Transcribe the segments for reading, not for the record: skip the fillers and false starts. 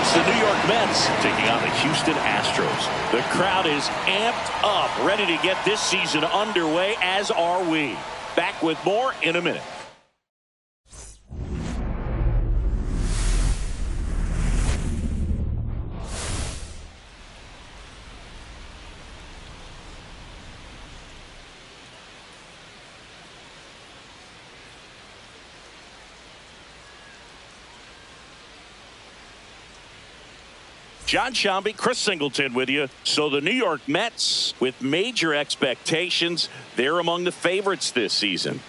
It's the New York Mets taking on the Houston Astros. The crowd is amped up, ready to get this season underway, as are we. Back with more in a minute. John Shambi, Chris Singleton with you. So the New York Mets, with major expectations, they're among the favorites this season.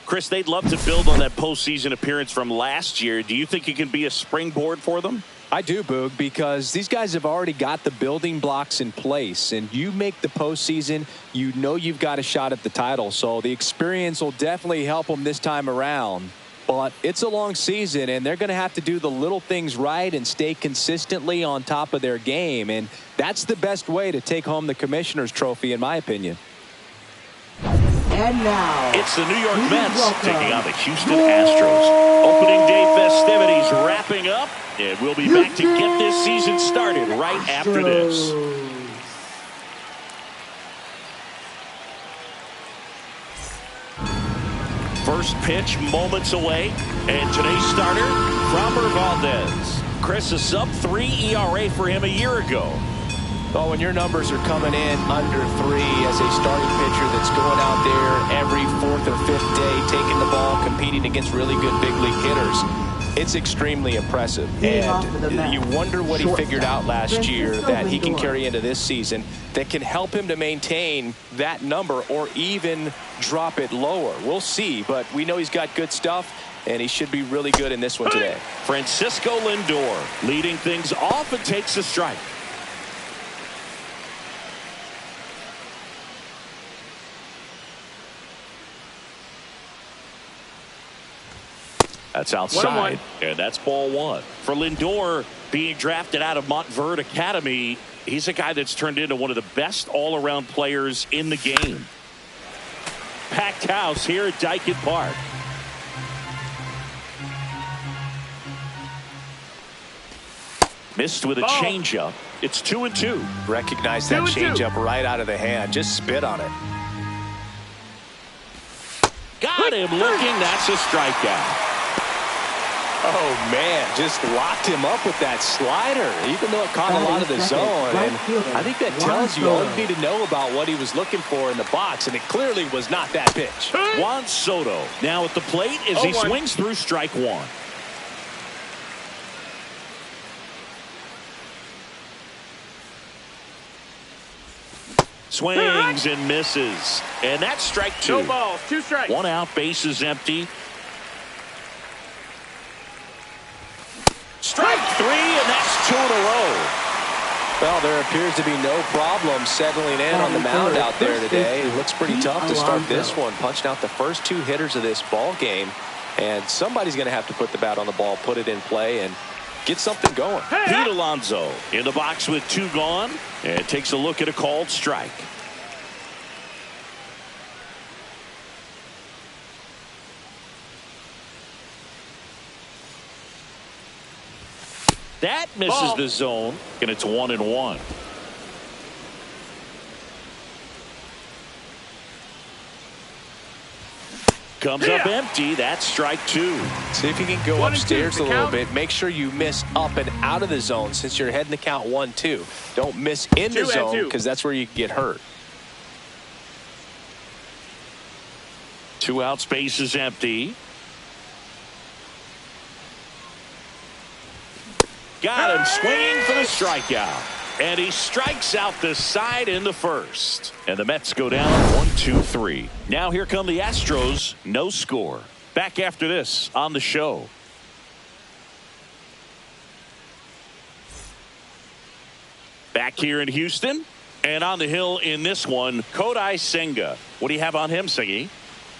Chris, they'd love to build on that postseason appearance from last year. Do you think it can be a springboard for them? I do, Boog, because these guys have already got the building blocks in place, and you make the postseason, you know you've got a shot at the title. So the experience will definitely help them this time around. But it's a long season, and they're going to have to do the little things right and stay consistently on top of their game. And that's the best way to take home the Commissioner's Trophy, in my opinion. And now, it's the New York Mets taking on the Houston Astros. Opening day festivities wrapping up, and we'll be back to get this season started right after this. First pitch moments away, and today's starter, Framber Valdez. Chris, a sub-3 ERA for him a year ago. Oh, when your numbers are coming in under 3 as a starting pitcher that's going out there every 4th or 5th day, taking the ball, competing against really good big league hitters, it's extremely impressive. And you wonder what he figured out last year that he can carry into this season that can help him to maintain that number or even drop it lower. We'll see, but we know he's got good stuff, and he should be really good in this one today. Francisco Lindor leading things off and takes a strike. That's outside, and that's ball one. For Lindor, being drafted out of Montverde Academy, he's a guy that's turned into one of the best all-around players in the game. Packed house here at Dyken Park. Missed with a changeup. It's 2-2. Recognize that changeup right out of the hand. Just spit on it. Got him looking. That's a strikeout. Oh, man, just locked him up with that slider, even though it caught a lot of the zone. And I think that tells you all you need to know about what he was looking for in the box, and it clearly was not that pitch. Juan Soto now at the plate as he swings through strike one. Swings and misses. And that's strike two. No balls, 2 strikes. 1 out, bases empty. Strike 3, and that's 2 in a row. Well, there appears to be no problem settling in on the mound out there today. It looks pretty tough to start this one. Punched out the first 2 hitters of this ball game, and somebody's going to have to put the bat on the ball, put it in play, and get something going. Pete Alonso in the box with 2 gone, and takes a look at a called strike. That misses the zone, and it's 1-1. Comes up empty. That's strike 2. See if you can go upstairs a little bit. Make sure you miss up and out of the zone since you're heading the count 1-2. Don't miss in the zone because that's where you get hurt. 2 out, space is empty. Got him swinging for the strikeout. And he strikes out the side in the first. And the Mets go down 1-2-3. Now here come the Astros. No score. Back after this on the show. Back here in Houston. And on the hill in this one, Kodai Senga. What do you have on him, Singy?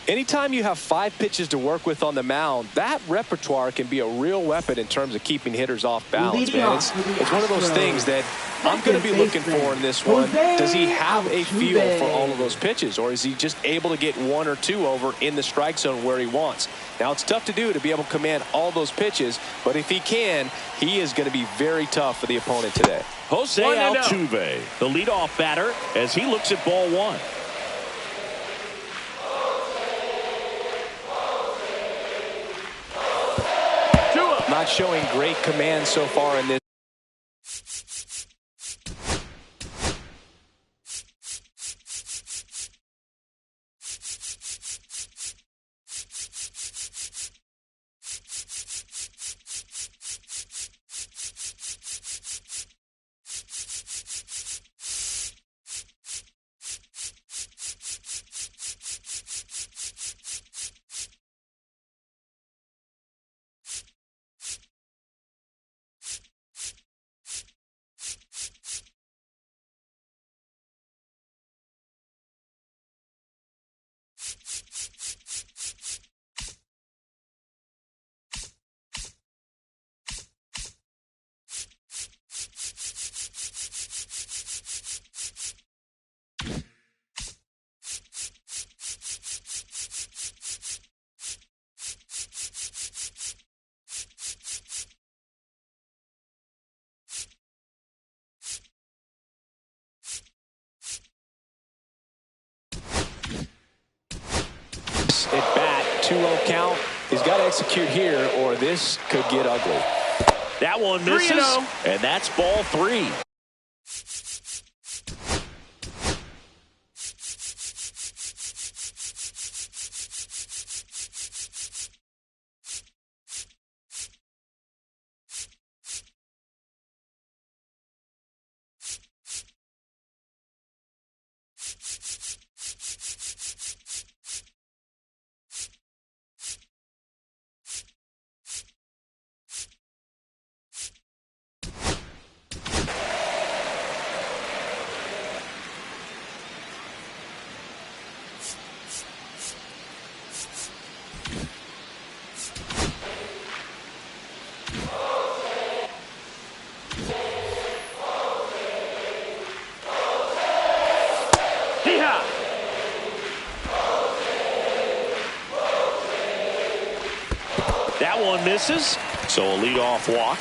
Anytime you have 5 pitches to work with on the mound, that repertoire can be a real weapon in terms of keeping hitters off balance, man. It's one of those things that I'm going to be looking for in this one. Does he have a feel for all of those pitches, or is he just able to get 1 or 2 over in the strike zone where he wants? Now, it's tough to do to be able to command all those pitches, but if he can, he is going to be very tough for the opponent today. Jose Altuve, the leadoff batter, as he looks at ball 1. Not showing great command so far in this. At bat, 2-0 count. He's got to execute here, or this could get ugly. That one misses, and that's ball 3. That one misses, so a leadoff walk.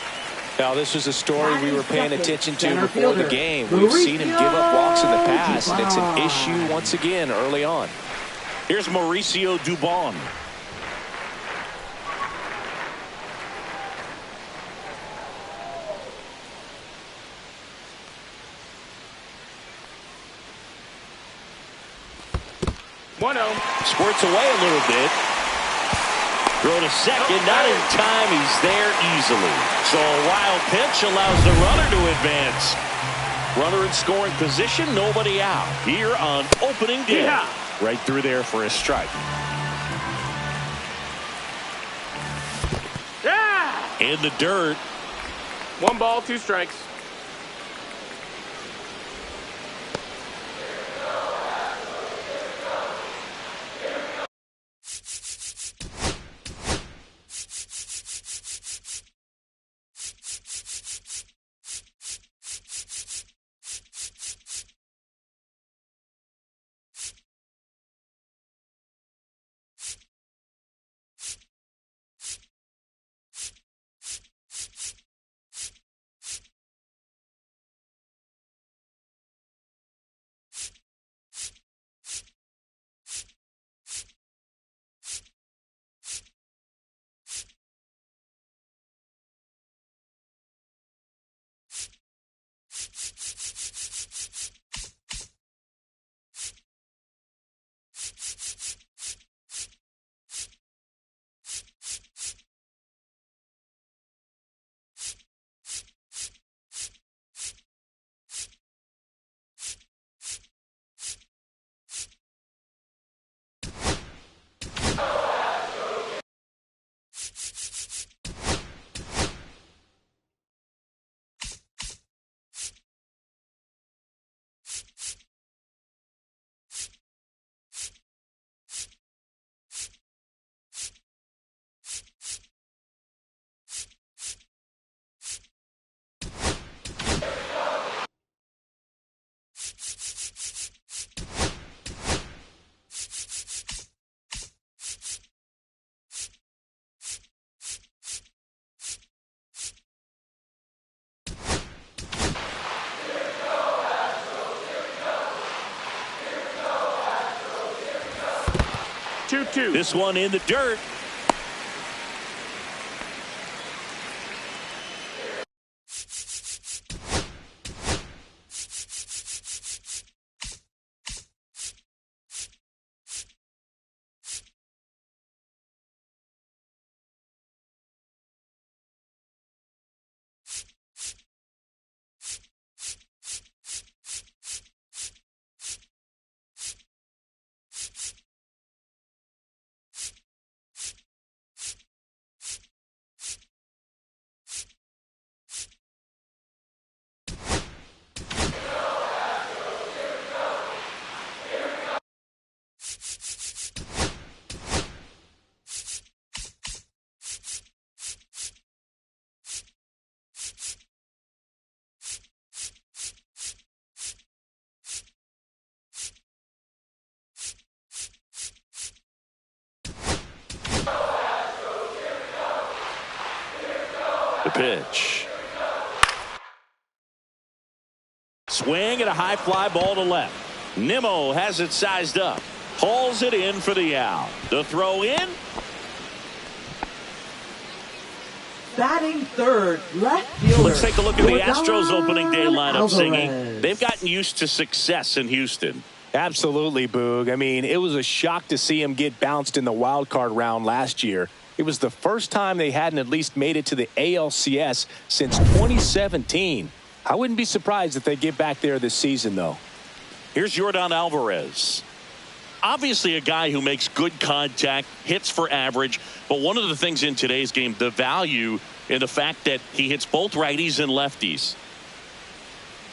Now, this was a story we were paying attention to before the game. We've seen him give up walks in the past, and it's an issue once again early on. Here's Mauricio Dubon. Squirts away a little bit. Throw to second, not in time. He's there easily. So a wild pitch allows the runner to advance. Runner in scoring position, nobody out. Here on opening day. Right through there for a strike. In the dirt. 1 ball, 2 strikes. 2-2. This one in the dirt. The pitch. Swing and a high fly ball to left. Nimmo has it sized up. Hauls it in for the out. The throw in. Batting third, left fielder. Let's take a look at the Astros Jordan opening day lineup, Alvarez. Singing. They've gotten used to success in Houston. Absolutely, Boog. I mean, it was a shock to see him get bounced in the wild card round last year. It was the first time they hadn't at least made it to the ALCS since 2017. I wouldn't be surprised if they get back there this season, though. Here's Jordan Alvarez. Obviously a guy who makes good contact, hits for average, but one of the things in today's game, the value in the fact that he hits both righties and lefties.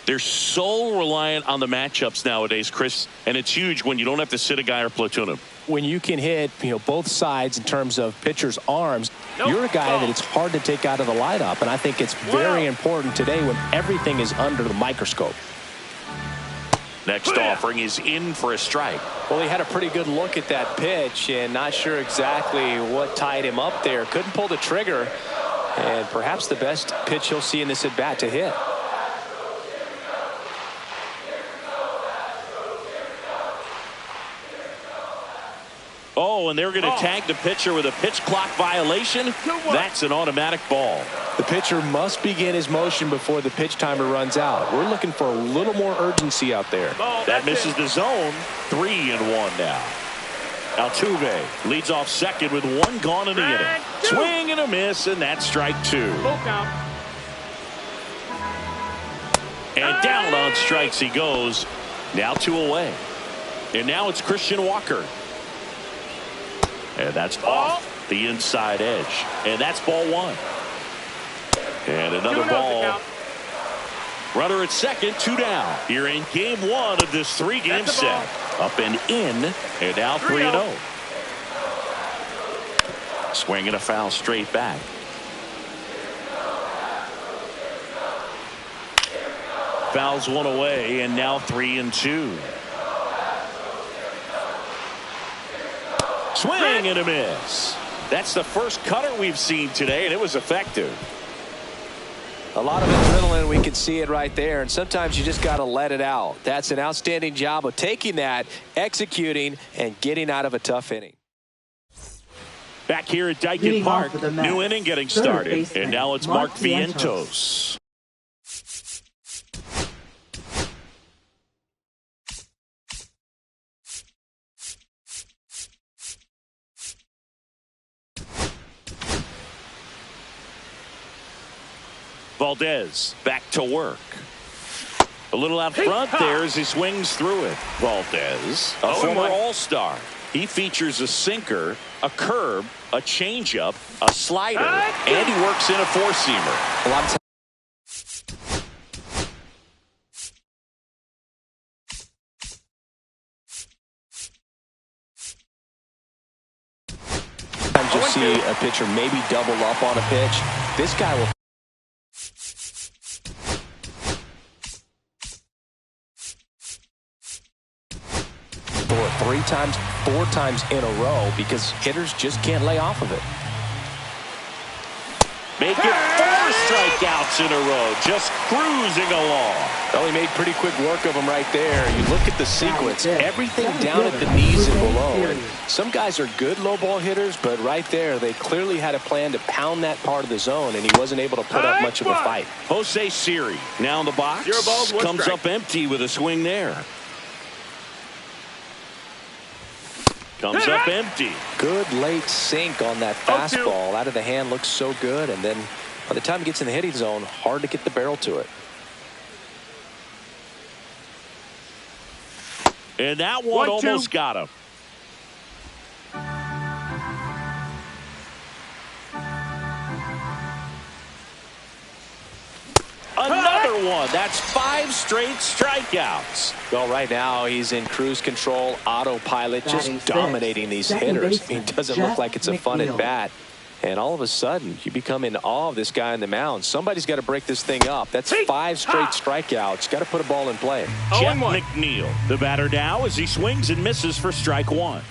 They're so reliant on the matchups nowadays, Chris, and it's huge when you don't have to sit a guy or platoon him. When you can hit, both sides in terms of pitchers' arms, you're a guy that it's hard to take out of the lineup, and I think it's very important today when everything is under the microscope. Next offering is in for a strike. Well, he had a pretty good look at that pitch and not sure exactly what tied him up there. Couldn't pull the trigger, and perhaps the best pitch he'll see in this at-bat to hit. Oh, and they're going to tag the pitcher with a pitch clock violation. That's an automatic ball. The pitcher must begin his motion before the pitch timer runs out. We're looking for a little more urgency out there. That misses the zone. 3-1 now. Altuve leads off second with one gone in the inning. Swing and a miss, and that's strike 2. And down on strikes he goes. Now 2 away. And now it's Christian Walker. And that's off the inside edge. And that's ball 1. And another ball. Runner at second, 2 down. Here in game 1 of this 3-game set. Up and in, and now 3-0. Swinging a foul straight back. Fouls 1 away, and now 3-2. Swing and a miss. That's the first cutter we've seen today, and it was effective. A lot of adrenaline, we can see it right there, and sometimes you just got to let it out. That's an outstanding job of taking that, executing, and getting out of a tough inning. Back here at Dyken Park, new inning getting started, and now it's Mark Vientos. Valdez back to work. A little out front there as he swings through it. Valdez, a former all-star. He features a sinker, a curve, a changeup, a slider, and he works in a four-seamer. Sometimes you'll see a pitcher maybe double up on a pitch. This guy will. Throw it 3 times, 4 times in a row because hitters just can't lay off of it. Make it 4 strikeouts in a row, just cruising along. Well, he made pretty quick work of him right there. You look at the sequence, everything down at the knees and below. And some guys are good low ball hitters, but right there, they clearly had a plan to pound that part of the zone, and he wasn't able to put up much of a fight. Jose Siri now in the box. 0 balls, 1 comes strike. up empty with a swing there. Comes up empty. Good late sink on that fastball. Out of the hand, looks so good, and then by the time he gets in the hitting zone, hard to get the barrel to it. And that one almost got him. Another one. That's 5 straight strikeouts. Well, right now he's in cruise control, autopilot, just dominating these hitters. It doesn't look like it's a fun at bat. And all of a sudden, you become in awe of this guy on the mound. Somebody's got to break this thing up. That's 5 straight strikeouts. Got to put a ball in play. Jeff McNeil, the batter now, as he swings and misses for strike 1.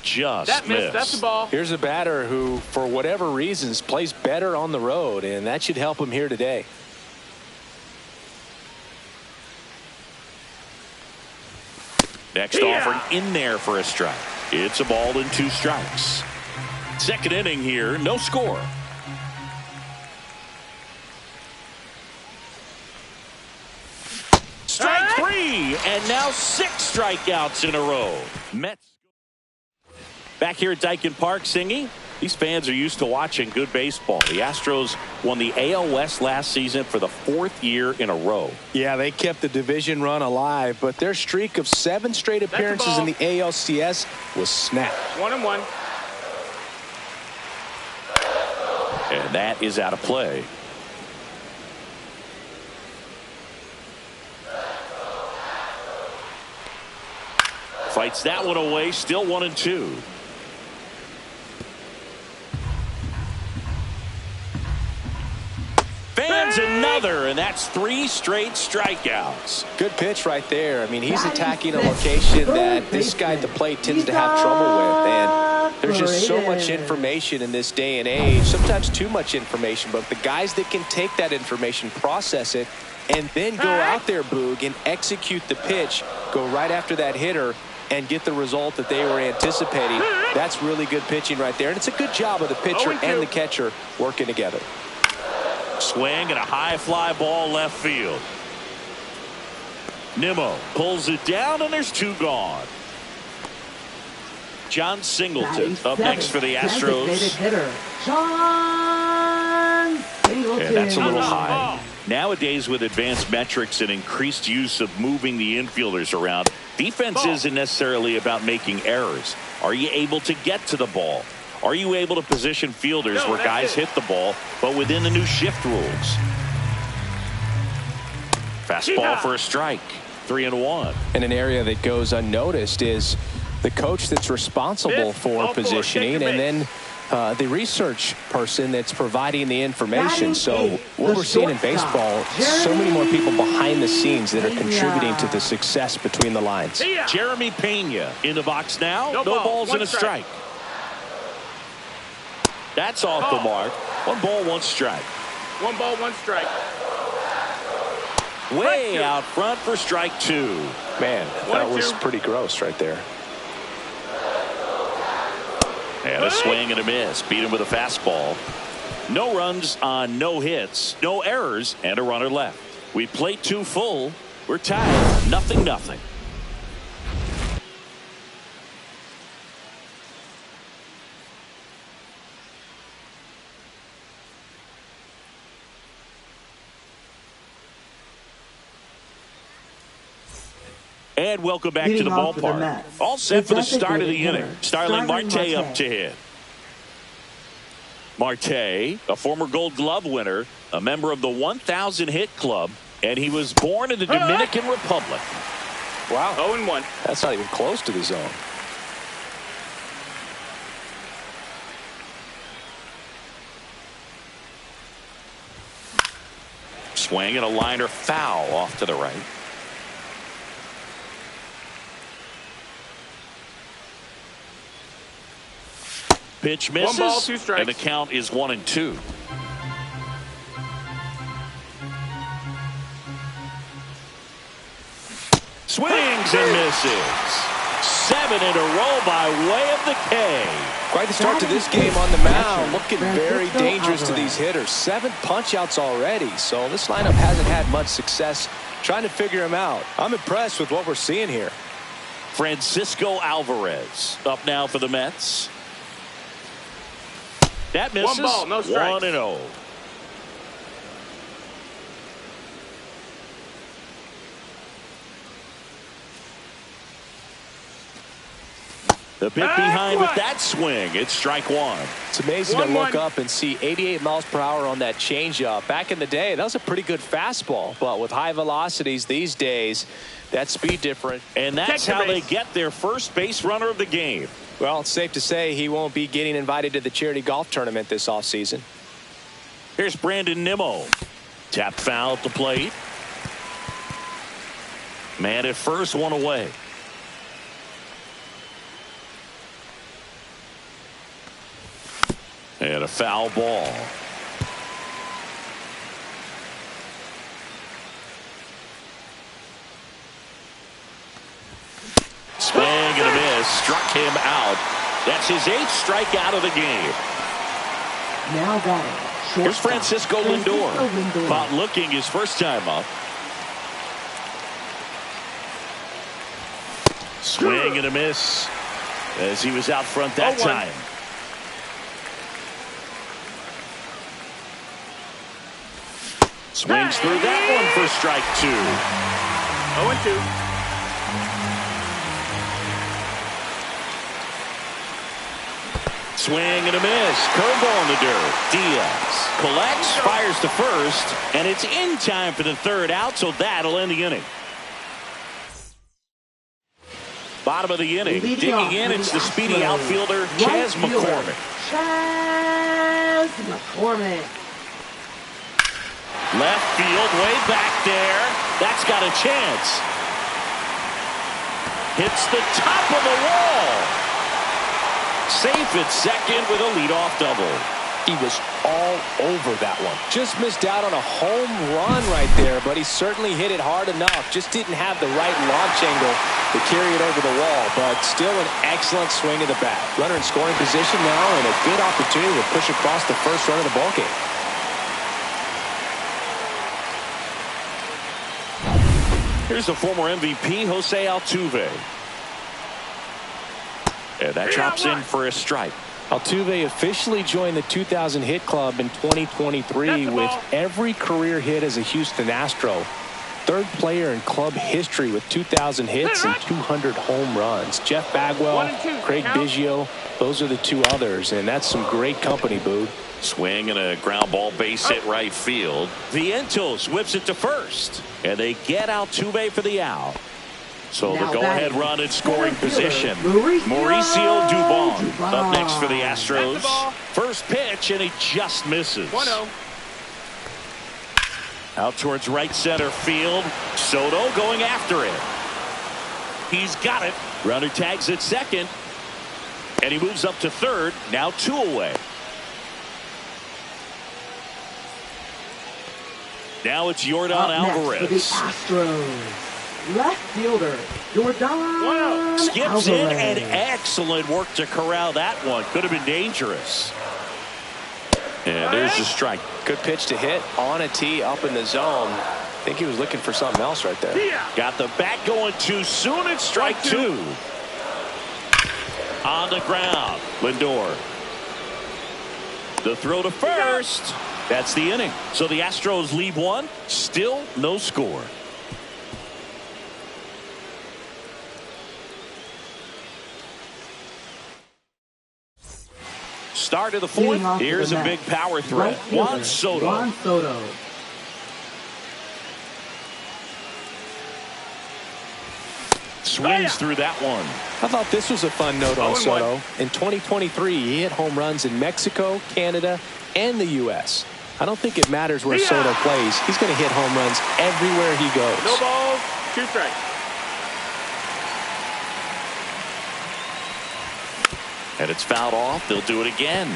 Just missed. That's the ball. Here's a batter who, for whatever reasons, plays better on the road, and that should help him here today. Next offering in there for a strike. It's a ball and 2 strikes. Second inning here, no score. Strike 3, and now 6 strikeouts in a row. Mets. Back here at Daikin Park, Singy. These fans are used to watching good baseball. The Astros won the AL West last season for the 4th year in a row. Yeah, they kept the division run alive, but their streak of 7 straight appearances in the ALCS was snapped. 1-1. And that is out of play. Fights that one away, still 1-2. Fans another, and that's 3 straight strikeouts. Good pitch right there. I mean, he's attacking a location that this guy at the plate tends to have trouble with. And there's just so much information in this day and age, sometimes too much information. But the guys that can take that information, process it, and then go out there, Boog, and execute the pitch, go right after that hitter, and get the result that they were anticipating. That's really good pitching right there. And it's a good job of the pitcher and the catcher working together. Swing and a high fly ball left field. Nimmo pulls it down, and there's 2 gone. John Singleton up next for the Astros. And that's a little high. Nowadays, with advanced metrics and increased use of moving the infielders around, defense isn't necessarily about making errors. Are you able to get to the ball? Are you able to position fielders where guys hit the ball, but within the new shift rules? Fastball for a strike. 3-1. And an area that goes unnoticed is the coach that's responsible for positioning, and then the research person that's providing the information. So what we're seeing in baseball, so many more people behind the scenes that are contributing to the success between the lines. Jeremy Pena in the box now. No balls and a strike. That's off the mark. 1 ball, 1 strike. 1 ball, 1 strike. Way out front for strike 2. Man, that was pretty gross right there. And a swing and a miss. Beat him with a fastball. No runs on no hits, no errors, and a runner left. We played 2 full. We're tied 0-0. And welcome back to the ballpark. All set for the start of the inning. Starling Marte up to hit. Marte, a former Gold Glove winner, a member of the 1,000 hit club, and he was born in the Dominican Republic. Wow. 0-1. That's not even close to the zone. Swing and a liner foul off to the right. Pitch misses, 1 ball, 2 strikes. and the count is 1-2. Swings and misses. 7 in a row by way of the K. Quite the start to this game on the mound. Looking very dangerous to these hitters. 7 punch-outs already. So this lineup hasn't had much success trying to figure him out. I'm impressed with what we're seeing here. Francisco Alvarez up now for the Mets. That misses. 1 ball, no strikes. 1-0. The pick behind with that swing. It's strike 1. It's amazing to look up and see 88 miles per hour on that changeup. Back in the day, that was a pretty good fastball. But with high velocities these days, that speed difference. And that's how they get their first base runner of the game. Well, it's safe to say he won't be getting invited to the charity golf tournament this offseason. Here's Brandon Nimmo. Tap foul at the plate. Man at first, 1 away. And a foul ball. Swing and a miss. Struck him out. That's his 8th strikeout of the game. Now batting. Here's Francisco Lindor. Caught looking his first time up. Swing and a miss as he was out front that time. Swings through that one for strike 2. 0-2. Swing and a miss. Curveball in the dirt. Diaz collects, fires to first, and it's in time for the 3rd out, so that'll end the inning. Bottom of the inning. Digging in, it's the speedy outfielder, Chas McCormick. Chas McCormick. Left field, way back there. That's got a chance. Hits the top of the wall. Safe at second with a leadoff double. He was all over that one. Just missed out on a home run right there, but he certainly hit it hard enough. Just didn't have the right launch angle to carry it over the wall, but still an excellent swing of the bat. Runner in scoring position now and a good opportunity to push across the first run of the ballgame. Here's the former MVP, Jose Altuve. And that drops in for a strike. Altuve officially joined the 2000 hit club in 2023 with every career hit as a Houston Astro. 3rd player in club history with 2,000 hits and 200 home runs. Jeff Bagwell, Craig Biggio, those are the 2 others, and that's some great company, Boog. Swing and a ground ball base hit right field. Vientos whips it to first, and they get Altuve for the out. So the go-ahead run in scoring position. Mauricio Dubon up next for the Astros. First pitch, and he just misses. 1-0. Out towards right center field. Soto going after it. He's got it. Runner tags at second. And he moves up to 3rd. Now 2 away. Now it's Yordan Alvarez. For the Astros. Left fielder, Yordan Skips in, and excellent work to corral that one. Could have been dangerous. And there's the strike. Good pitch to hit on a tee up in the zone. I think he was looking for something else right there. Got the bat going too soon. It's strike 2. On the ground, Lindor. The throw to first. That's the inning. So the Astros lead 1. Still no score. Start of the 4th. Here's a big power threat. Juan Soto. Swings through that one. I thought this was a fun note on Soto. In 2023, he hit home runs in Mexico, Canada, and the U.S. I don't think it matters where Soto plays. He's going to hit home runs everywhere he goes. No balls, 2 strikes. And it's fouled off. They'll do it again.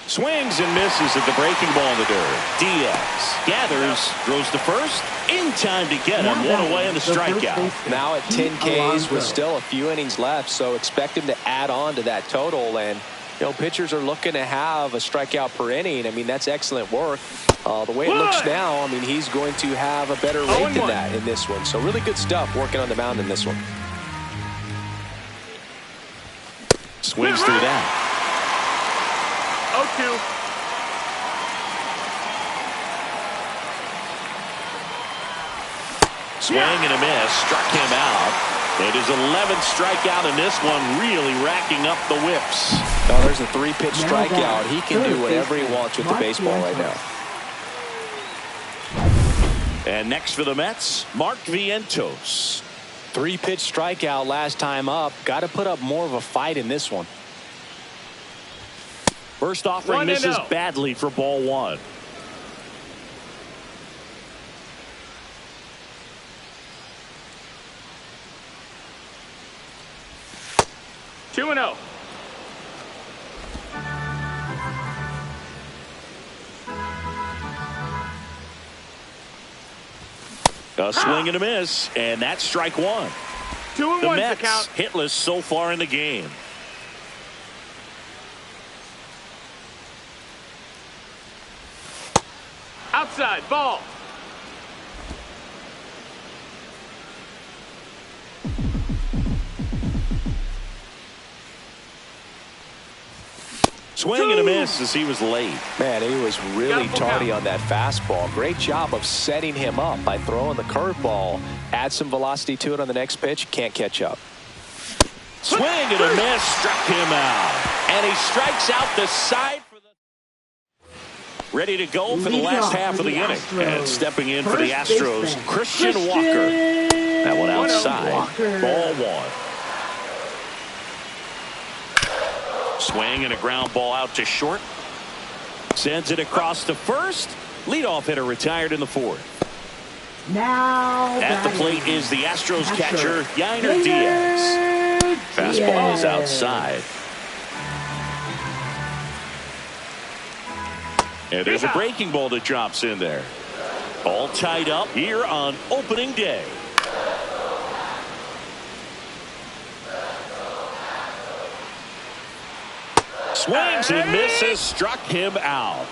Swings and misses at the breaking ball in the dirt. Diaz gathers, throws to first, in time to get him. One away on the strikeout. Now at 10 Ks with still a few innings left, so expect him to add on to that total. And you know, pitchers are looking to have a strikeout per inning. I mean, that's excellent work. The way it looks now, I mean, he's going to have a better rate than that in this one. So really good stuff working on the mound in this one. Swings through that. 0-2. Swing and a miss, struck him out. It is 11th strikeout in this one, really racking up the whips. Oh, there's a 3-pitch strikeout. He can do whatever he wants with the baseball right now. And next for the Mets, Mark Vientos. 3-pitch strikeout last time up. Got to put up more of a fight in this one. First offering misses badly for ball one. Two and 0. A swing and a miss, and that's strike one. 2-1 The the Mets count. hitless so far in the game. Outside ball. Swing and a miss as he was late. Man, he was really tardy on that fastball. Great job of setting him up by throwing the curveball. Add some velocity to it on the next pitch. Can't catch up. Swing and a miss, struck him out. And he strikes out the side for the... Ready to go for the last half of the inning. And stepping in for the Astros, Christian Walker. That one outside. Ball one. Swing and a ground ball out to short. Sends it across to first. Leadoff hitter retired in the fourth. Now at the plate is the Astros catcher, Yainer Diaz. Fastball is outside. And there's a breaking ball that drops in there. All tied up here on opening day. Swings and misses, struck him out.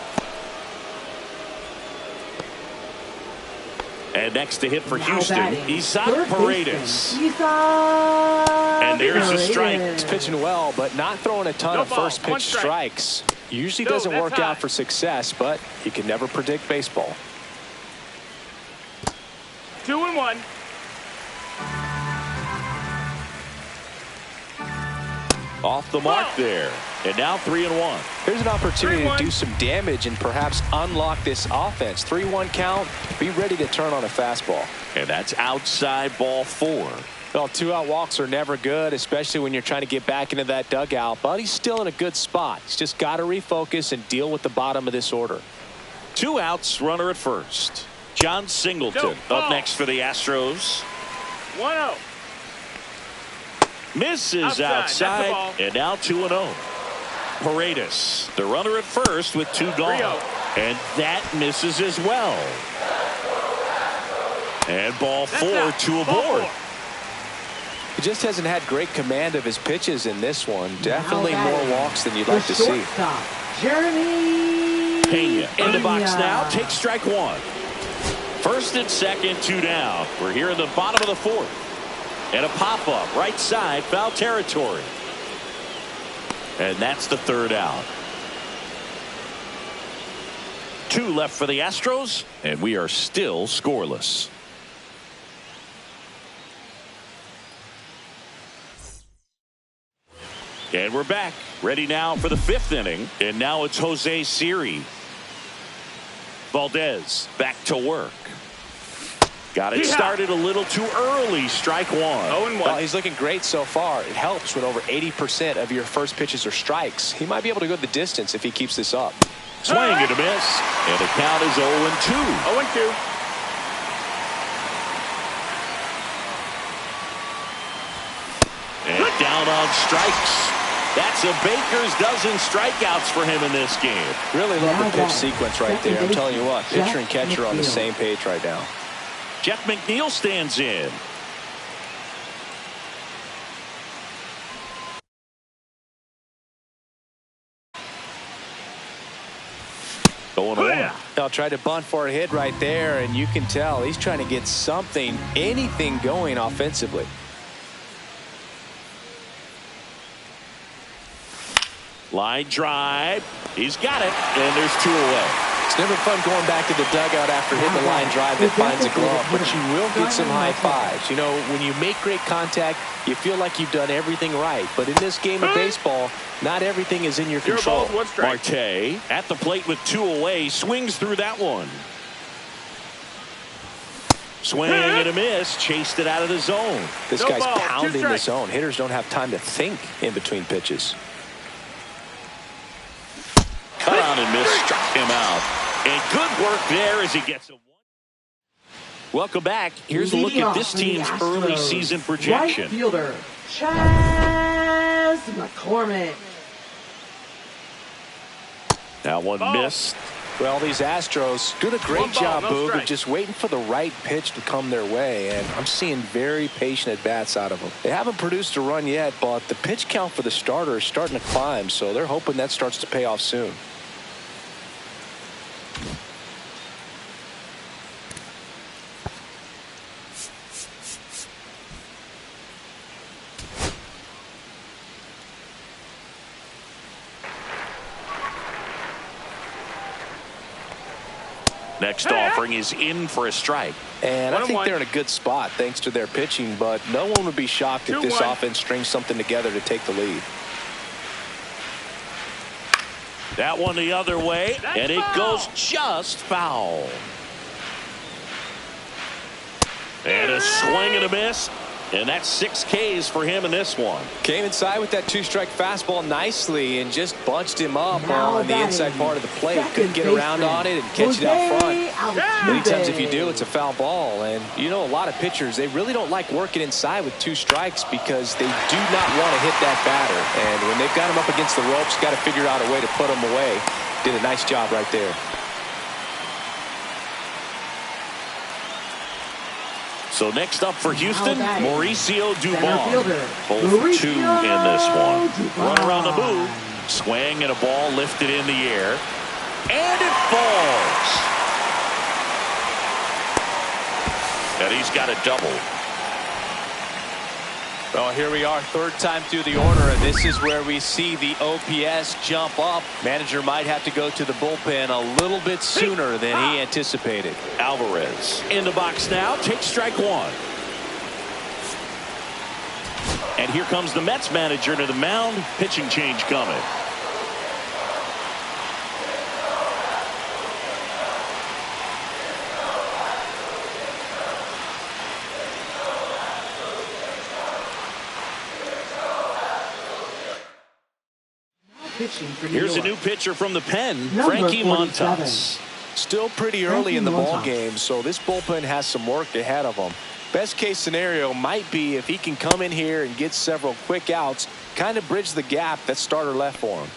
And next to hit for Houston, Isaac Paredes. And there's a strike. He's pitching well, but not throwing a ton of first pitch strikes. Usually doesn't work out for success, but you can never predict baseball. 2-1. Off the mark there. And now 3-1. Here's an opportunity to do some damage and perhaps unlock this offense. 3-1 count. Be ready to turn on a fastball. And that's outside ball four. Well, 2-out walks are never good, especially when you're trying to get back into that dugout. But he's still in a good spot. He's just got to refocus and deal with the bottom of this order. 2 outs, runner at first. John Singleton up next for the Astros. 1-0. Misses outside and now 2-0. Paredes, the runner at first with 2 gone. 3-0. And that misses as well. And ball 4, 2 aboard. He just hasn't had great command of his pitches in this one. Definitely more walks than you'd like to see. Jeremy Pena in the box now. Takes strike one. First and second, 2 down. We're here in the bottom of the fourth. And a pop-up right side, foul territory. And that's the 3rd out. 2 left for the Astros, and we are still scoreless. And we're back, ready now for the 5th inning. And now it's Jose Siri. Valdez back to work. Got it started a little too early. Strike 1. 0-1. Well, he's looking great so far. It helps when over 80% of your first pitches are strikes. He might be able to go the distance if he keeps this up. Swing and a miss. And the count is 0-2. 0-2. And down on strikes. That's a baker's dozen strikeouts for him in this game. Really love the pitch sequence right there. I'm Second telling you what, baseman, pitcher and catcher on the Jeff same page right now. Jeff McNeil stands in. Going on. They'll try to bunt for a hit right there, and you can tell he's trying to get something, anything going offensively. Line drive. He's got it, and there's 2 away. It's never fun going back to the dugout after hitting a line drive that finds a glove, but you will get some high fives. You know, when you make great contact, you feel like you've done everything right. But in this game of baseball, not everything is in your control. Marte at the plate with 2 away, swings through that one. Swing and a miss, chased it out of the zone. This guy's pounding the zone. Hitters don't have time to think in between pitches. Cut on and miss, struck him out. And good work there as he gets a 1. Welcome back. Here's a look at this team's early season projection. Right fielder, Chaz McCormick. That one missed. Well, these Astros doing a great job, Boog, of just waiting for the right pitch to come their way, and I'm seeing very patient at-bats out of them. They haven't produced a run yet, but the pitch count for the starter is starting to climb, so they're hoping that starts to pay off soon. Next offering is in for a strike. And I think they're in a good spot thanks to their pitching, but no one would be shocked if this offense strings something together to take the lead. That one the other way, and it goes just foul. And a swing and a miss. And that's 6 Ks for him in this one. Came inside with that 2-strike fastball nicely and just bunched him up on the inside part of the plate. Couldn't get around on it and catch it out front. Many times if you do, it's a foul ball. And you know, a lot of pitchers, they really don't like working inside with 2 strikes because they do not want to hit that batter. And when they've got him up against the ropes, got to figure out a way to put him away. Did a nice job right there. So next up for Houston, Mauricio Dubon. Both Mauricio 2 in this one. Dubon. Run around the move. Swing and a ball lifted in the air. And it falls. And he's got a double. Well, here we are, 3rd time through the order, and this is where we see the OPS jump up. Manager might have to go to the bullpen a little bit sooner than he anticipated. Alvarez in the box now, takes strike 1. And here comes the Mets manager to the mound. Pitching change coming. Here's a new pitcher from the pen, Frankie Montas. Still pretty early in the ball game, so this bullpen has some work ahead of them. Best case scenario might be if he can come in here and get several quick outs, kind of bridge the gap that starter left for him.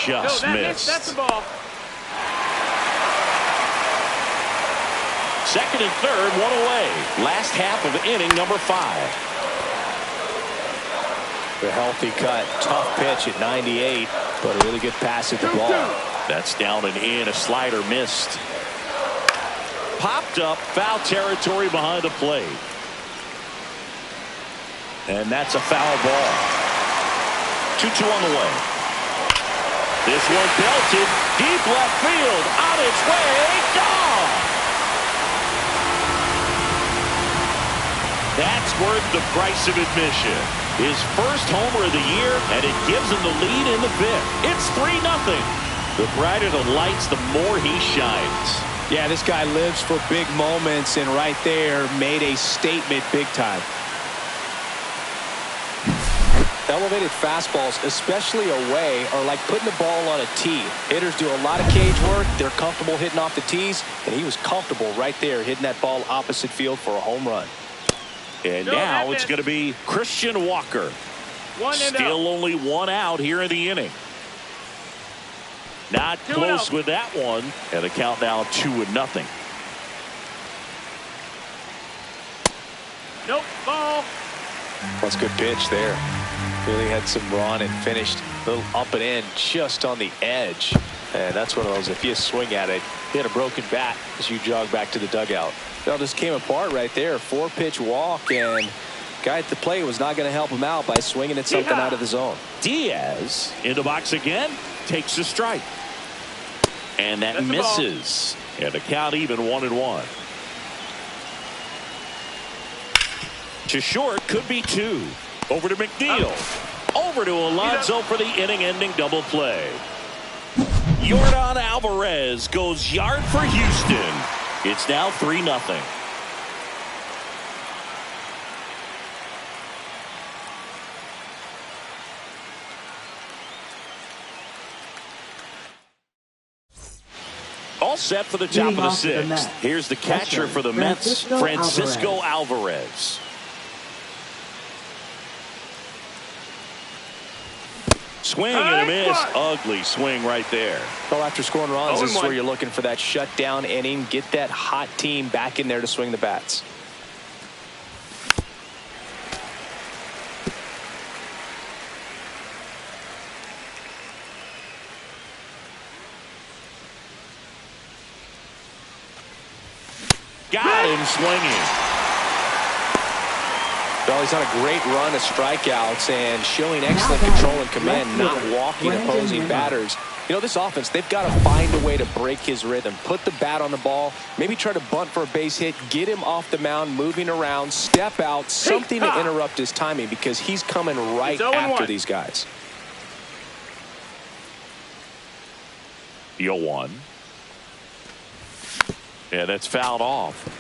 Just missed. That's the ball. 2nd and 3rd, 1 away. Last half of inning number 5. The healthy cut, tough pitch at 98, but a really good pass at the ball. That's down and in. A slider missed. Popped up, foul territory behind the plate. And that's a foul ball. 2-2 on the way. This one belted deep left field, on its way, gone. That's worth the price of admission. His first homer of the year, and it gives him the lead in the 5th. It's 3-0. The brighter the lights, the more he shines. Yeah, this guy lives for big moments, and right there made a statement big time. Elevated fastballs, especially away, are like putting the ball on a tee. Hitters do a lot of cage work. They're comfortable hitting off the tees, and he was comfortable right there hitting that ball opposite field for a home run. And now it's going to be Christian Walker. Still only one out here in the inning. Not close with that one. And the count now 2-0. Nope, ball. That's a good pitch there. Really had some run and finished a little up and in just on the edge. And that's one of those, if you swing at it, you had a broken bat as you jog back to the dugout. It all just came apart right there. 4-pitch walk, and guy at the plate was not going to help him out by swinging at something out of the zone. Diaz in the box again, takes a strike. And that misses. And the count even 1-1. To short, could be 2. Over to McNeil. Over to Alonso for the inning-ending double play. Yordan Alvarez goes yard for Houston. It's now 3-0. All set for the top of the 6th. Here's the catcher for the Mets, Francisco Alvarez. Swing and a miss. Ugly swing right there. Well, after scoring runs, this is where you're looking for that shutdown inning. Get that hot team back in there to swing the bats. Got him swinging. Well, he's on a great run of strikeouts and showing excellent control and command, not walking opposing batters. You know, this offense, they've got to find a way to break his rhythm. Put the bat on the ball, maybe try to bunt for a base hit, get him off the mound, moving around, step out, something to interrupt his timing because he's coming right after these guys. 0-1. Yeah, that's fouled off.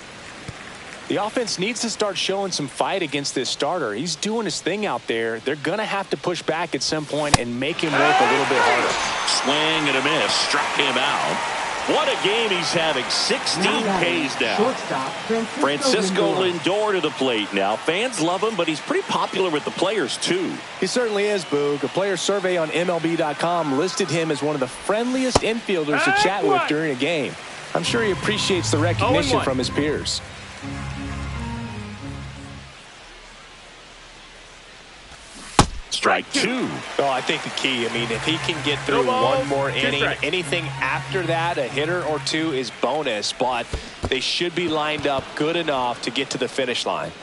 The offense needs to start showing some fight against this starter. He's doing his thing out there. They're going to have to push back at some point and make him work a little bit harder. Swing and a miss. Struck him out. What a game he's having. 16 Ks down. Francisco Lindor to the plate now. Fans love him, but he's pretty popular with the players, too. He certainly is, Boog. A player survey on MLB.com listed him as one of the friendliest infielders to chat with during a game. I'm sure he appreciates the recognition from his peers. Strike 2. Oh, I think the key, I mean, if he can get through one more inning, anything after that, a hitter or two is bonus, but they should be lined up good enough to get to the finish line.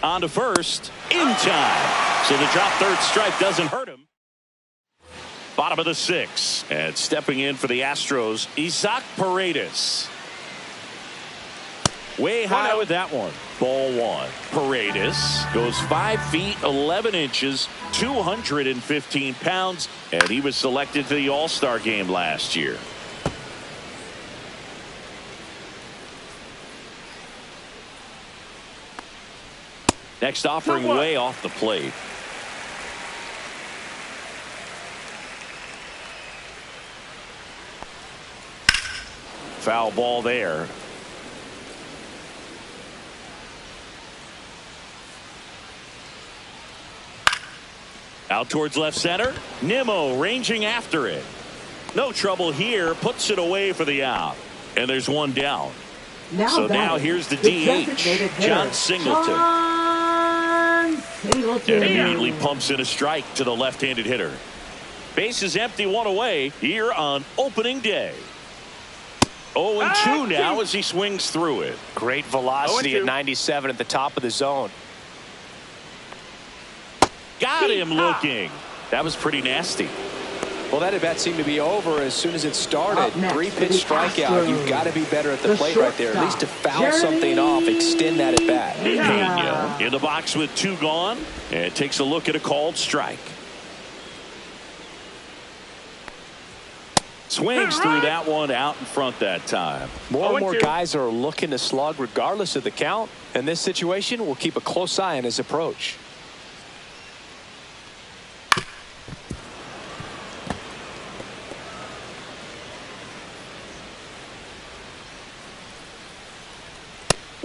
On to first, in time. So the drop third strike doesn't hurt him. Bottom of the 6th, and stepping in for the Astros, Isaac Paredes. Way high with that one. Ball 1. Paredes goes 5 feet 11 inches, 215 pounds, and he was selected to the All-Star game last year. Next offering way off the plate. Foul ball there. Out towards left center. Nimmo ranging after it. No trouble here. Puts it away for the out. And there's one down. Now here's the DH. John Singleton. And immediately pumps in a strike to the left-handed hitter. Base is empty, one away here on opening day. 0-2 now as he swings through it. Great velocity at 97 at the top of the zone. Got him looking. That was pretty nasty. Well, that at bat seemed to be over as soon as it started. 3-pitch strikeout. You've got to be better at the plate right there. At least to foul something off, extend that at bat. Pena in the box with 2 gone, and takes a look at a called strike. Swings through that one out in front that time. More and more guys are looking to slug regardless of the count. In this situation, we'll keep a close eye on his approach.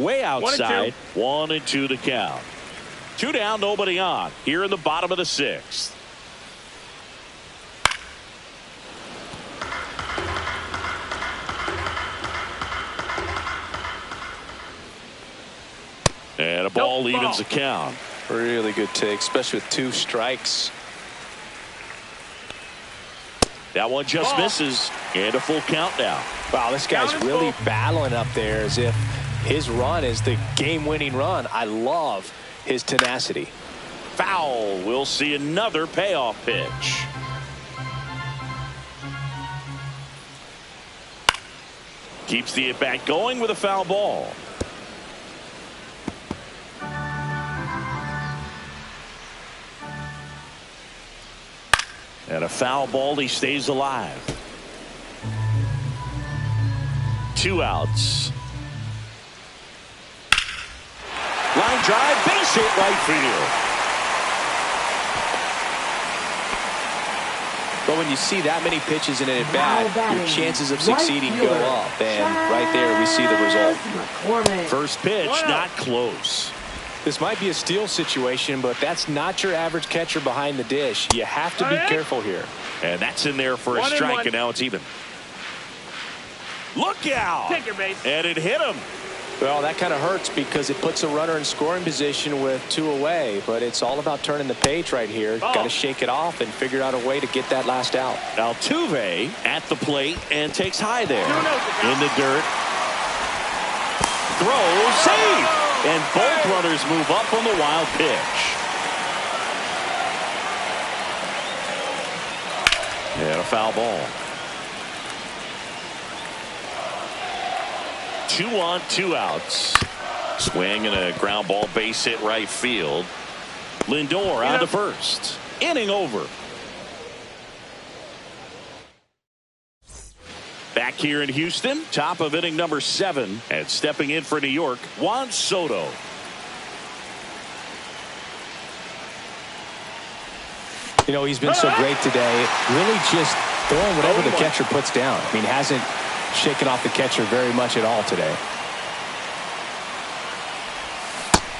way outside. 1-2 to count. 2 down, nobody on. Here in the bottom of the 6th. And a ball evens the count. Really good take, especially with 2 strikes. That one just misses. And a full count now. Wow, this guy's really battling up there as if his run is the game-winning run. I love his tenacity. Foul. We'll see another payoff pitch. Keeps the at-bat going with a foul ball. And a foul ball. He stays alive. 2 outs. Line drive, base hit right field. But when you see that many pitches in an at-bat, your chances of succeeding go up. And right there we see the result. First pitch, not close. This might be a steal situation, but that's not your average catcher behind the dish. You have to be careful here. And that's in there for a strike, and now it's even. Look out! Take your base. And it hit him. Well, that kind of hurts because it puts a runner in scoring position with 2 away. But it's all about turning the page right here. Got to shake it off and figure out a way to get that last out. Altuve at the plate and takes high there. In the dirt. Throws, save! And both runners move up on the wild pitch. And a foul ball. 2 on, 2 outs. Swing and a ground ball, base hit right field. Lindor on to first. Inning over. Back here in Houston, top of inning number 7, and stepping in for New York, Juan Soto. You know, he's been so great today. Really just throwing whatever the catcher puts down. I mean, hasn't shaken off the catcher very much at all today.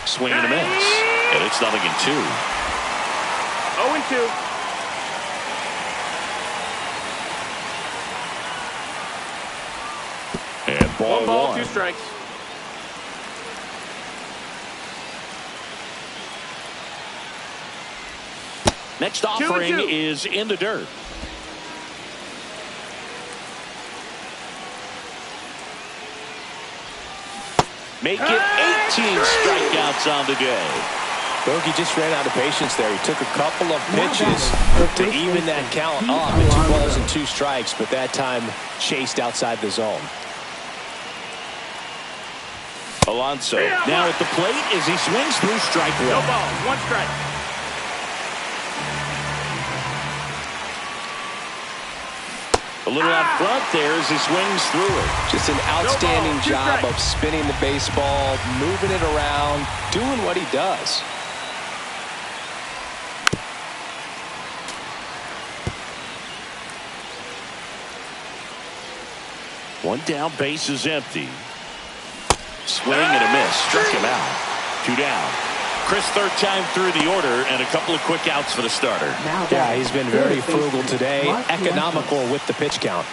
Swing and a miss. And it's 0-2. 0-2. And ball 1. 2 strikes. Next offering is in the dirt. Make it 18 strikeouts on the day. Bogey just ran out of patience there. He took a couple of pitches to even that count up at 2 balls and 2 strikes, but that time chased outside the zone. Alonso now at the plate as he swings through strike 1. No ball, 1 strike. A little out front there as he swings through it. Just an outstanding job of spinning the baseball, moving it around, doing what he does. One down, base is empty. Swing and a miss. Struck him out. 2 down. Chris, 3rd time through the order, and a couple of quick outs for the starter. Yeah, he's been very frugal today. Economical with the pitch count.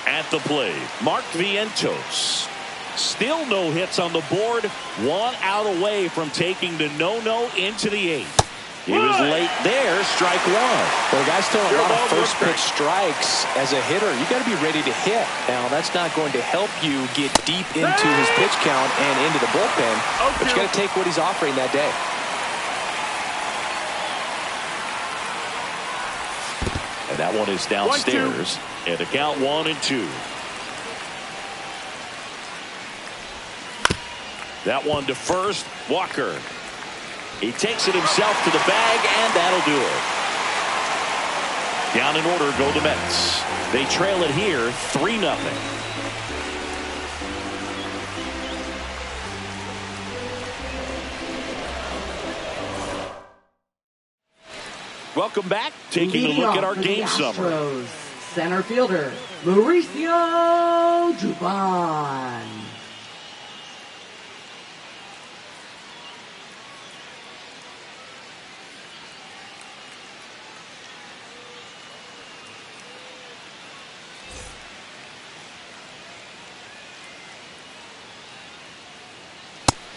At the plate, Mark Vientos. Still no hits on the board. 1 out away from taking the no-no into the 8th. He was late there. Strike 1. Well, the guy's throwing a lot of first pitch strikes as a hitter. You got to be ready to hit. Now, that's not going to help you get deep into his pitch count and into the bullpen, but you got to take what he's offering that day. And that one is downstairs. And the count 1-2. That one to first. Walker. He takes it himself to the bag, and that'll do it. Down in order go the Mets. They trail it here 3-0. Welcome back. Taking a look at our game summary. ASTROS center fielder Mauricio Dubon.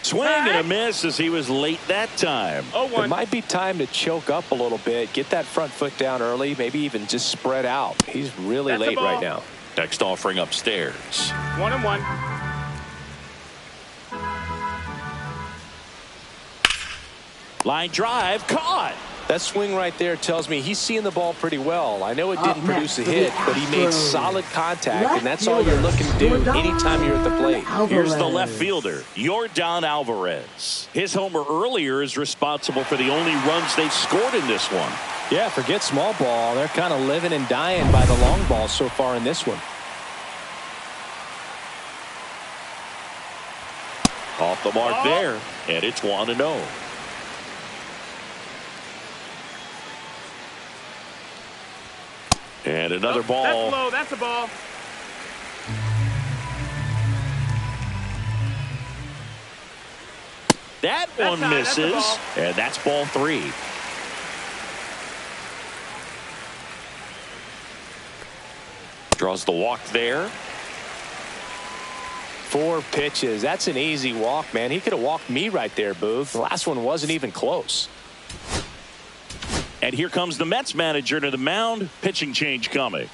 Swing and a miss as he was late that time. It might be time to choke up a little bit, get that front foot down early, maybe even just spread out. He's really late right now. Next offering upstairs. 1-1. Line drive caught. That swing right there tells me he's seeing the ball pretty well. I know it didn't produce a hit, but he made solid contact, and that's all you're looking to do anytime you're at the plate. Here's the left fielder, Yordan Alvarez. His homer earlier is responsible for the only runs they've scored in this one. Yeah, forget small ball. They're kind of living and dying by the long ball so far in this one. Off the mark there, and it's 1-0. And another ball. That's low. That's a ball. That one misses, and that's ball 3. Draws the walk there. 4 pitches. That's an easy walk, man. He could have walked me right there, Booth. The last one wasn't even close. And here comes the Mets manager to the mound. Pitching change coming.